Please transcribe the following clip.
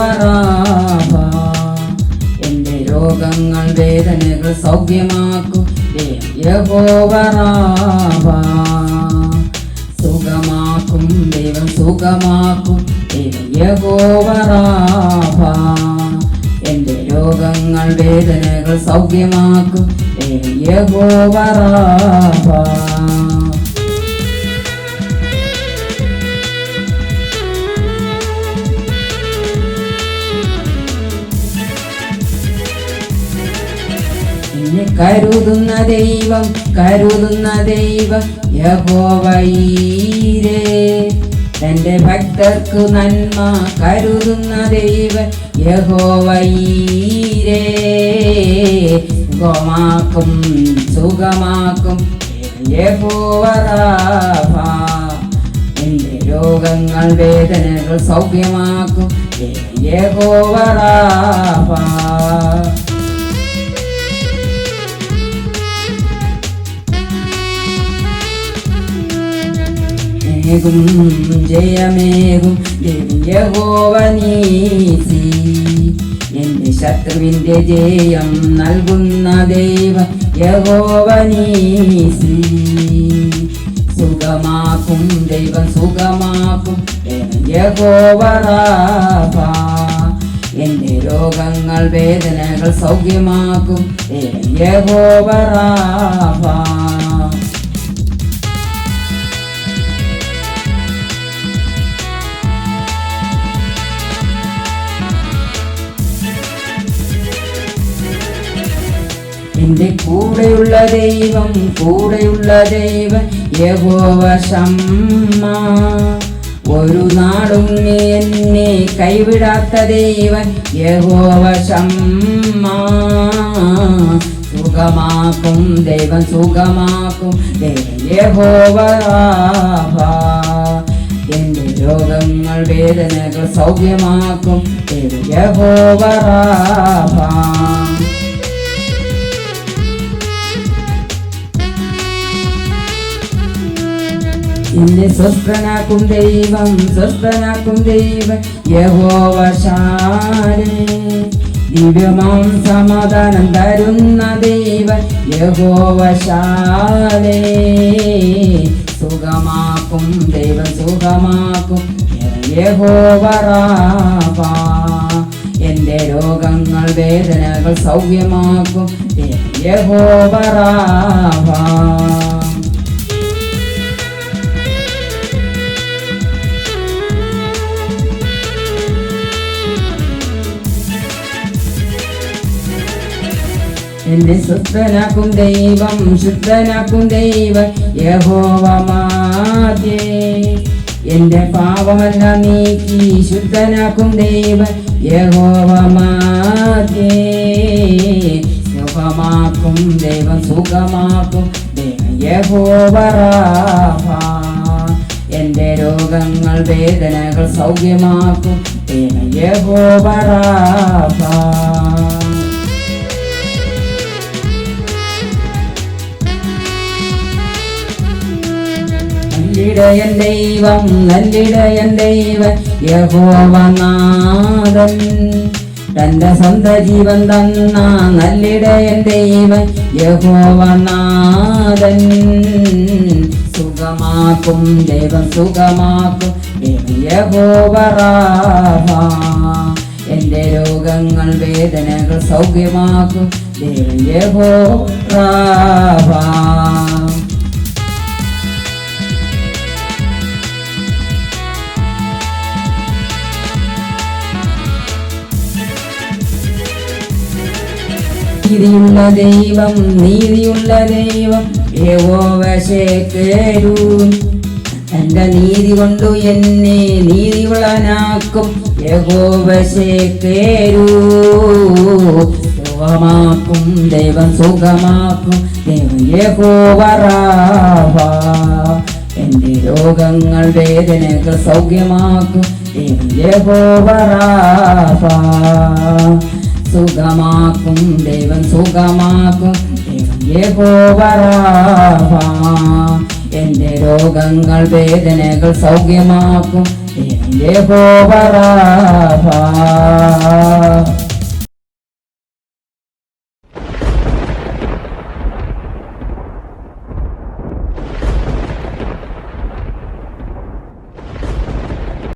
യഹോവ എന്റെ രോഗങ്ങൾ വേദനകൾ സൗഖ്യമാക്കും യഹോവ സുഖമാക്കും ദൈവം സുഖമാക്കും യഹോവ എന്റെ രോഗങ്ങൾ വേദനകൾ സൗഖ്യമാക്കും യഹോവ എന്നെ കരുതുന്ന ദൈവം യഹോവയീരേ തന്റെ ഭക്തർക്കു നന്മ കരുതുന്ന ദൈവം യഹോവയീരേ സുഖമാക്കും യഹോവ എന്റെ രോഗങ്ങൾ വേദനകൾ സൗഖ്യമാക്കും യഹോവ ജയമേകും യഹോവ നീസി എന്റെ ശത്രുവിന്റെ ജയം നൽകുന്ന ദൈവം യഹോവ നീസി സുഖമാക്കും ദൈവം സുഖമാക്കും യഹോവ എന്റെ രോഗങ്ങൾ വേദനകൾ സൗഖ്യമാക്കും യഹോവ എന്റെ കൂടെയുള്ള ദൈവം യഹോവ ശമ്മ ഒരു നാളും എന്നെ കൈവിടാത്ത ദൈവം യഹോവ ശമ്മ സുഖമാക്കും ദൈവം സുഖമാക്കും യഹോവ എന്റെ രോഗങ്ങൾ വേദനകൾ സൗഖ്യമാക്കും യഹോവ എന്നെ സ്വസ്ഥനാക്കും ദൈവം യഹോവ ശാലേ ദിവ്യമാം സമാധാനം തരുന്ന ദൈവം യഹോവ ശാലേ സുഖമാക്കും ദൈവം സുഖമാക്കും യഹോവ എന്റെ രോഗങ്ങൾ വേദനകൾ സൗഖ്യമാക്കും യഹോവ എന്നെ ശുദ്ധനാക്കും ദൈവം യഹോവ മാതേ എന്റെ പാപമെല്ലാം നീക്കി ശുദ്ധനാക്കും ദൈവം യഹോവ മാതേ സുഖമാക്കും ദൈവം സുഖമാക്കും യഹോവ എന്റെ രോഗങ്ങൾ വേദനകൾ സൗഖ്യമാക്കും യഹോവ നല്ലിടയൻ ദൈവം യഹോവനാഥൻ തന്റെ സ്വന്തം ജീവൻ തന്ന നല്ലിടയൻ ദൈവം യഹോവനാഥൻ സുഖമാക്കും ദൈവം സുഖമാക്കും യഹോവ എന്റെ രോഗങ്ങൾ വേദനകൾ സൗഖ്യമാക്കും യഹോവ നീതിയുള്ള ദൈവം യഹോവ ശേഖരൂൻ എന്റെ നീതി കൊണ്ടു എന്നെ നീതിയുള്ളനാക്കും യഹോവ ശേഖരൂ സുഖമാക്കും ദൈവം സുഖമാക്കും യഹോവ എന്റെ രോഗങ്ങൾ വേദനകൾ സൗഖ്യമാക്കും യഹോവ സുഖമാക്കും ദൈവം സുഖമാക്കും യഹോവ എന്റെ രോഗങ്ങൾ വേദനകൾ സൗഖ്യമാക്കും യഹോവ റാഫ.